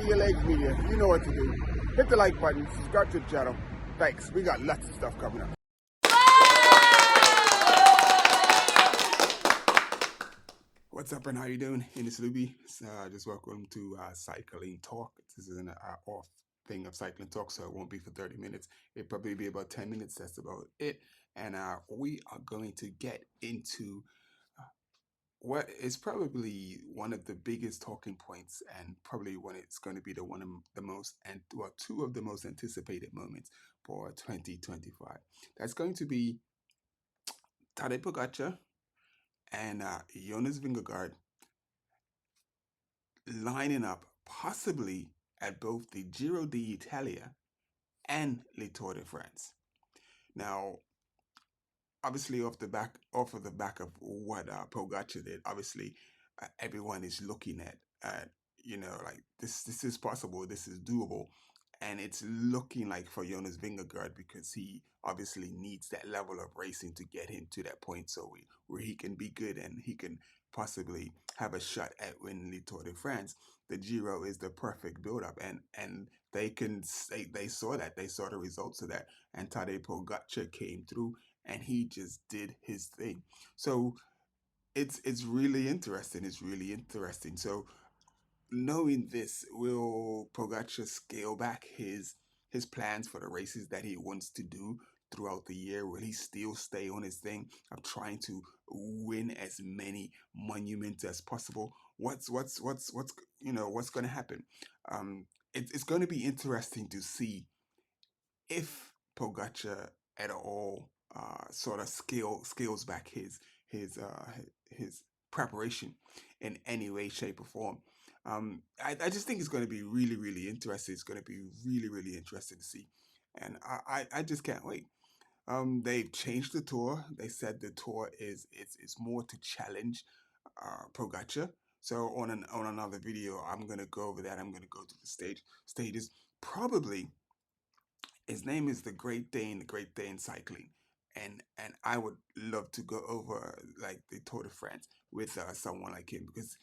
Media Legs Media. You know what to do. Hit the like button, subscribe to the channel. Thanks. We got lots of stuff coming up. What's up and how you doing? In this Luby, just welcome to Cycling Talk. This is an off thing of Cycling Talk, so it won't be for 30 minutes. It'll probably be about 10 minutes. That's about it. And we are going to get into what is probably one of the biggest talking points, and probably one it's going to be one of the most, and well, two of the most anticipated moments for 2025. That's going to be Tadej Pogacar and Jonas Vingegaard lining up possibly at both the Giro d'Italia and Le Tour de France. Now, obviously, off of the back of what Pogacar did, obviously everyone is looking at like this is possible, this is doable, and it's looking like for Jonas Vingegaard, because he obviously needs that level of racing to get him to that point, so where he can be good and he can possibly have a shot at winning the Tour de France. The Giro is the perfect build-up, and they saw that, they saw the results of that, and Tadej Pogacar came through and he just did his thing. So it's really interesting. It's really interesting. So knowing this, will Pogacar scale back his plans for the races that he wants to do throughout the year? Will he still stay on his thing of trying to win as many monuments as possible? What's going to happen? It's going to be interesting to see if Pogacar at all sort of scales back his preparation in any way, shape, or form. I just think it's going to be really, really interesting. It's going to be really, really interesting to see, and I just can't wait. They've changed the tour. They said the tour is more to challenge Pogacar. So on another video, I'm gonna go over that. I'm gonna go to the stages. Probably his name is the Great Dane Cycling, and I would love to go over like the Tour de France with someone like him, because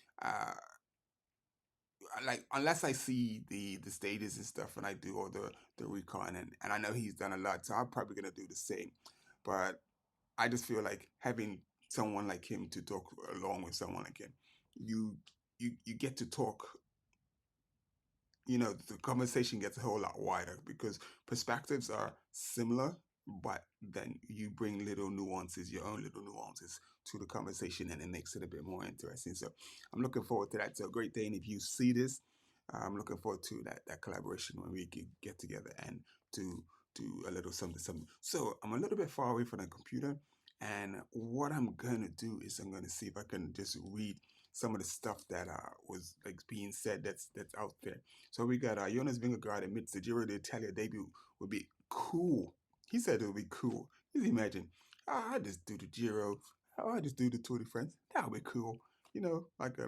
like, unless I see the stages and stuff, and I do all the recon, and I know he's done a lot, so I'm probably gonna do the same. But I just feel like having someone like him to talk along with someone like him, you get to talk. The conversation gets a whole lot wider because perspectives are similar, but then you bring little nuances, your own little nuances to the conversation, and it makes it a bit more interesting. So I'm looking forward to that. So Great Dane, if you see this, I'm looking forward to that collaboration when we can get together and do a little something. So I'm a little bit far away from the computer, and what I'm gonna do is I'm gonna see if I can just read some of the stuff that was like being said that's out there. So we got Jonas Vingegaard admits the Giro d'Italia debut would be cool. He said it would be cool. Just imagine, I just do the Giro, I just do the Tour de France. That would be cool. Like a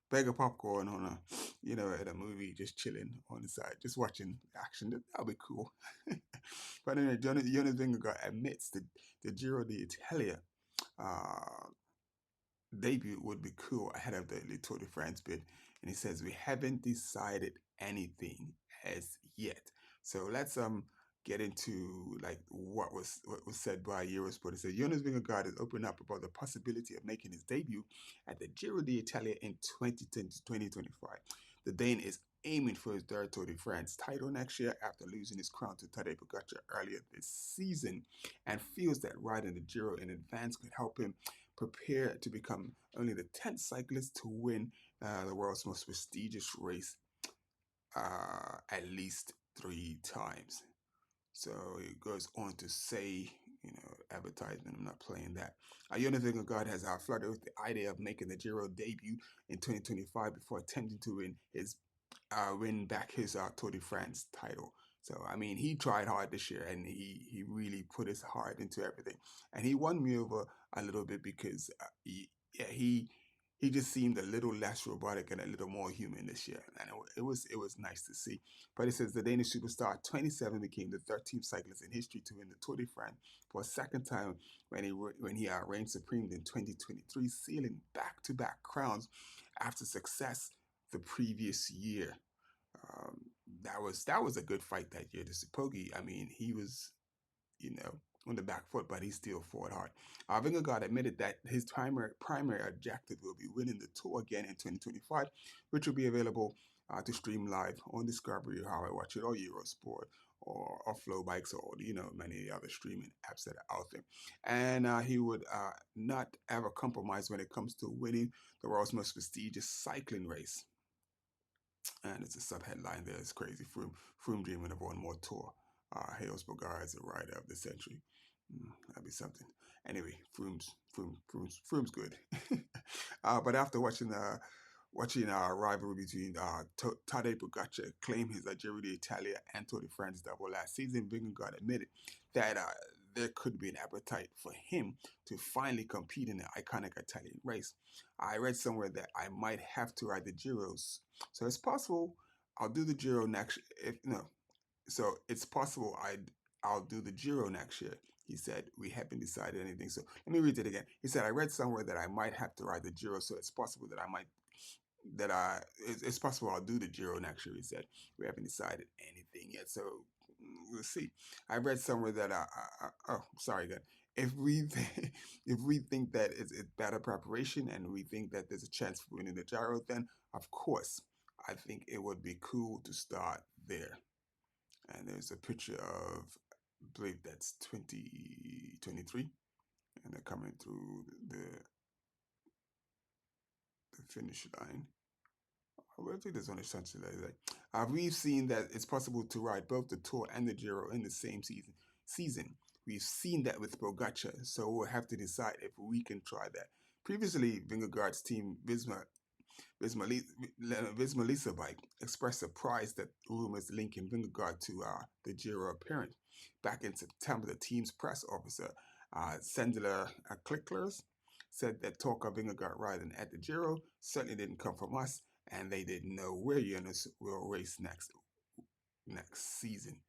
bag of popcorn on at a movie, just chilling on the side, just watching action. That would be cool. But anyway, Jonas Vingegaard admits the Giro d'Italia debut would be cool ahead of the Tour de France bid, and he says we haven't decided anything as yet. So let's get into like what was said by Eurosport. It says Jonas Vingegaard has opened up about the possibility of making his debut at the Giro d'Italia in 2025. The Dane is aiming for his third Tour de France title next year after losing his crown to Tadej Pogacar earlier this season, and feels that riding the Giro in advance could help him prepare to become only the 10th cyclist to win the world's most prestigious race at least 3 times. So it goes on to say, advertisement, I'm not playing that. Jonas Vingegaard has flirted with the idea of making the Giro debut in 2025 before attempting to win back his Tour de France title. So, I mean, he tried hard this year, and he really put his heart into everything. And he won me over a little bit because he just seemed a little less robotic and a little more human this year. And it was nice to see. But it says the Danish superstar, 27, became the 13th cyclist in history to win the Tour de France for a second time when he reigned supreme in 2023, sealing back-to-back crowns after success the previous year. Um, that was a good fight that year. The Poggi, I mean, he was, you know, on the back foot, but he still fought hard. Vingegaard admitted that his primary objective will be winning the Tour again in 2025, which will be available to stream live on Discovery, how I watch it, or Eurosport, or Flow Bikes, or many other streaming apps that are out there. And he would not ever compromise when it comes to winning the world's most prestigious cycling race. And it's a sub headline there. It's crazy. Froome dreaming of one more tour. Hails Bulgaria as a rider of the century. That'd be something. Anyway, Froome's good. But after watching a rivalry between Tadej Pogacar claim his Giro d'Italia and Tour de France double last season, Vingegaard admitted that there could be an appetite for him to finally compete in the iconic Italian race. I read somewhere that I might have to ride the Giros, so it's possible I'll do the Giro next. If no, so it's possible I'll do the Giro next year. He said, we haven't decided anything. So let me read it again. He said, I read somewhere that I might have to ride the Giro, so it's possible that it's possible I'll do the Giro next year. He said, we haven't decided anything yet, so we'll see. I read somewhere that oh, sorry, God. If we if we think that it's better preparation and we think that there's a chance for winning the Giro, then of course I think it would be cool to start there. And there's a picture of, I believe that's 2023, and they're coming through the finish line. I think there's only something like that. We've seen that it's possible to ride both the Tour and the Giro in the same season. We've seen that with Pogacar, so we'll have to decide if we can try that. Previously, Vingegaard's team Visma Lisa Bike expressed surprise that rumors linking Vingegaard to the Giro appearance. Back in September, the team's press officer, Sandler Klicklers, said that talk of Vingegaard riding at the Giro certainly didn't come from us, and they didn't know where Jonas will race next season.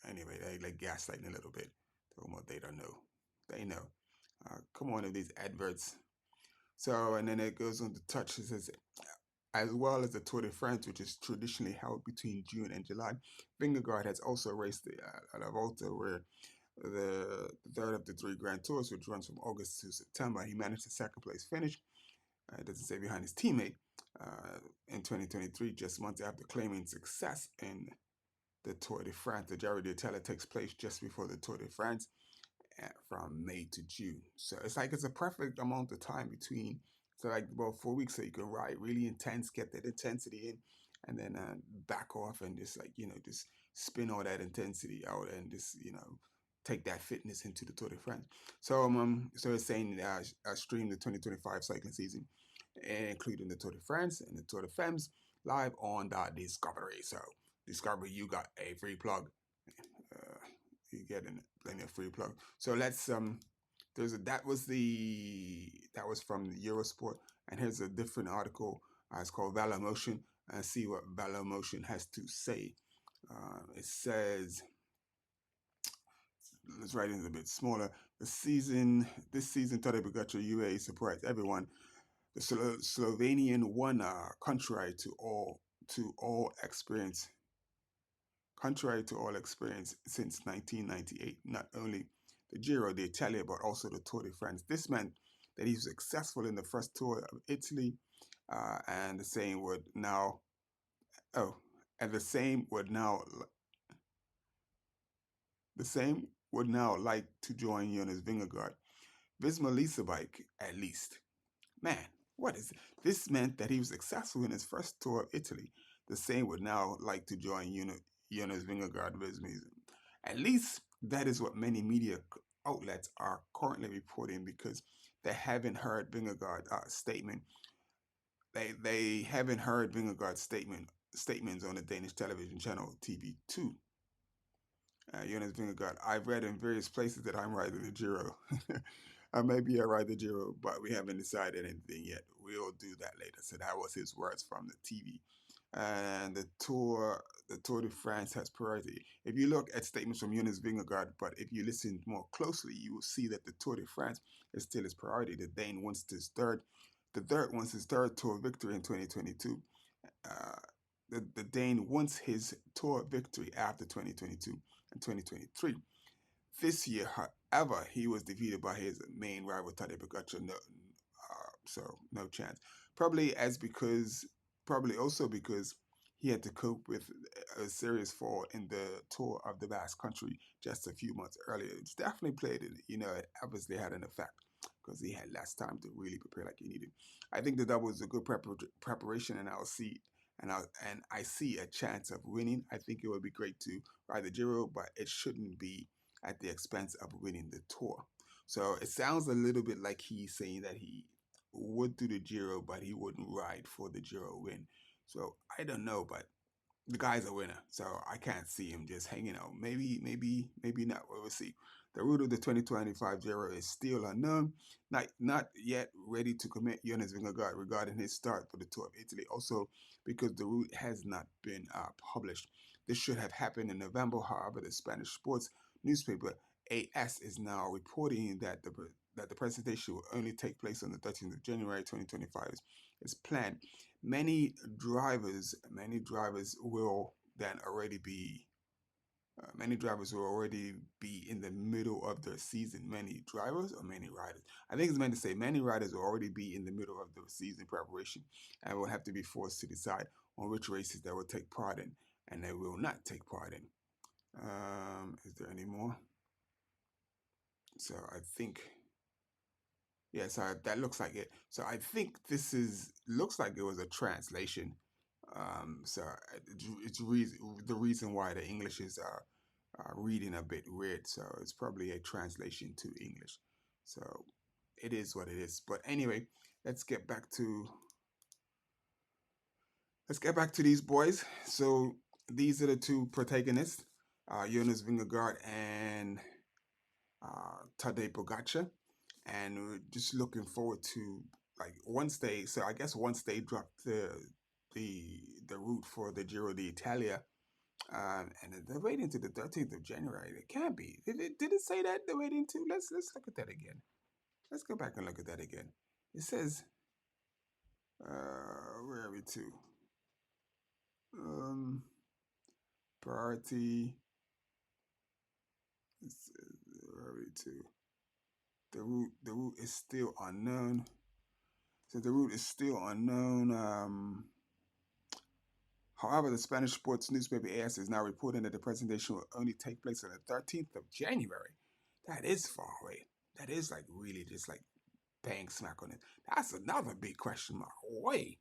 Anyway, they like gaslighting a little bit. Talking about they don't know. They know. Come on with these adverts. So, and then it goes on to touch. It says, as well as the Tour de France, which is traditionally held between June and July, Vingegaard has also raced the La Volta, where the third of the three Grand Tours, which runs from August to September. He managed a second place finish. It doesn't say behind his teammate in 2023, just months after claiming success in the Tour de France. The Giro d'Italia takes place just before the Tour de France from May to June. So it's like it's a perfect amount of time between, so like about 4 weeks, so you can ride really intense, get that intensity in, and then back off and just just spin all that intensity out and just take that fitness into the Tour de France. So it's saying stream the 2025 cycling season, including the Tour de France and the Tour de Femmes, live on the Discovery. So Discovery, you got a free plug. You get plenty of free plug. So let's that was from the Eurosport, and here's a different article. It's called Valor Motion, and see what Valor Motion has to say. It says, let's write it a bit smaller. This season, Tadej Pogacar UAE surprised everyone. The Slovenian won, contrary to all experience since 1998. Not only the Giro d'Italia, but also the Tour de France. This meant that he was successful in the first Tour of Italy, and the same would now like to join Jonas Vingegaard. Visma Lisa Bike, at least. Man, what is it? This meant that he was successful in his first Tour of Italy. The same would now like to join Jonas Vingegaard. At least that is what many media outlets are currently reporting, because they haven't heard Vingegaard's statement. They haven't heard Vingegaard's statements on the Danish television channel TV2. Jonas Vingegaard, I've read in various places that I'm riding the Giro. Maybe I ride the Giro, but we haven't decided anything yet. We'll do that later. So that was his words from the TV. And the Tour de France has priority. If you look at statements from Jonas Vingegaard, but if you listen more closely, you will see that the Tour de France is still his priority. The Dane wants his third The third was his third Tour victory in 2022. Uh, the Dane wants his Tour victory after 2022 and 2023. This year, however, he was defeated by his main rival Tadej Pogacar. So no chance. Probably also because he had to cope with a serious fall in the Tour of the Basque Country just a few months earlier. It's definitely played it. It obviously had an effect because he had less time to really prepare like he needed. I think the double is a good preparation, and I see a chance of winning. I think it would be great to ride the Giro, but it shouldn't be at the expense of winning the Tour. So it sounds a little bit like he's saying that he would do the Giro, but he wouldn't ride for the Giro win. So I don't know, but the guy's a winner, so I can't see him just hanging out. Maybe not. We'll see. The route of the 2025 Giro is still unknown. Not yet ready to commit Jonas Vingegaard regarding his start for the Tour of Italy. Also, because the route has not been published. This should have happened in November. However, the Spanish sports newspaper AS is now reporting that the presentation will only take place on the 13th of January 2025 is planned. Many drivers will then already be in the middle of their season. Many drivers or many riders? I think it's meant to say many riders will already be in the middle of the season preparation and will have to be forced to decide on which races they will take part in and they will not take part in. Is there any more? So I think, yeah, so that looks like it. So I think looks like it was a translation. So it's the reason why the English is reading a bit weird. So it's probably a translation to English. So it is what it is. But anyway, let's get back to these boys. So these are the two protagonists, Jonas Vingegaard and Tadej Pogacar, and we're just looking forward to once they drop the route for the Giro d'Italia, and they're waiting to the 13th of January. It can't be. Did it say that they're waiting to? Let's look at that again. Let's go back and look at that again. It says, where are we to? Priority. Where are we to? The route is still unknown. So the route is still unknown. However, the Spanish sports newspaper AS is now reporting that the presentation will only take place on the 13th of January. That is far away. That is really just bang smack on it. That's another big question mark. Way.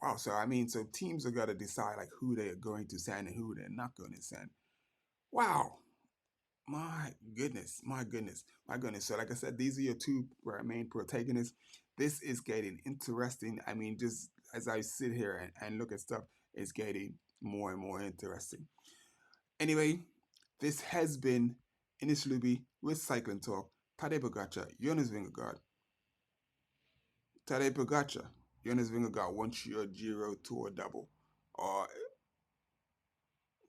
Wow. So so teams are gonna decide who they are going to send and who they're not going to send. Wow. My goodness. So like I said, these are your two main protagonists. This is getting interesting. Just as I sit here and look at stuff, it's getting more and more interesting. Anyway, this has been Ines Luby with Cycling Talk. Tadej Pogacar, Jonas Vingegaard. Tadej Pogacar, Jonas Vingegaard wants your Giro Tour double. Or,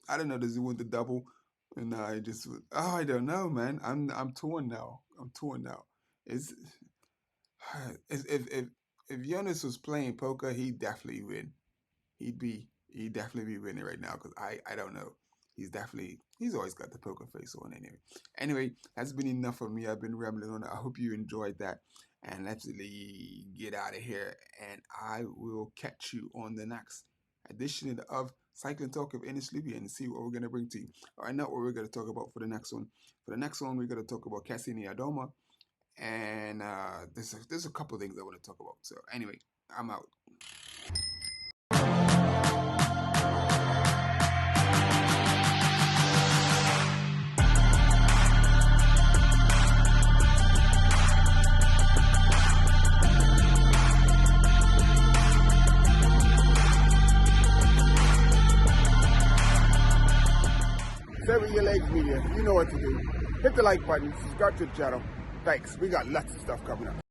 I don't know, does he want the double? And I don't know, man. I'm torn now. If Jonas was playing poker, he'd definitely win. He'd definitely be winning right now because I don't know. He's always got the poker face on anyway. That's been enough for me. I've been rambling on. I hope you enjoyed that. And let's really get out of here. And I will catch you on the next edition of Cycling Talk with Ines Luby and see what we're going to bring to you. All right, now what we're going to talk about for the next one. For the next one, we're going to talk about Cassini Adoma. And there's a couple things I want to talk about. So anyway, I'm out. Sever your legs media. You know what to do. Hit the like button, subscribe to the channel. Thanks. We got lots of stuff coming up.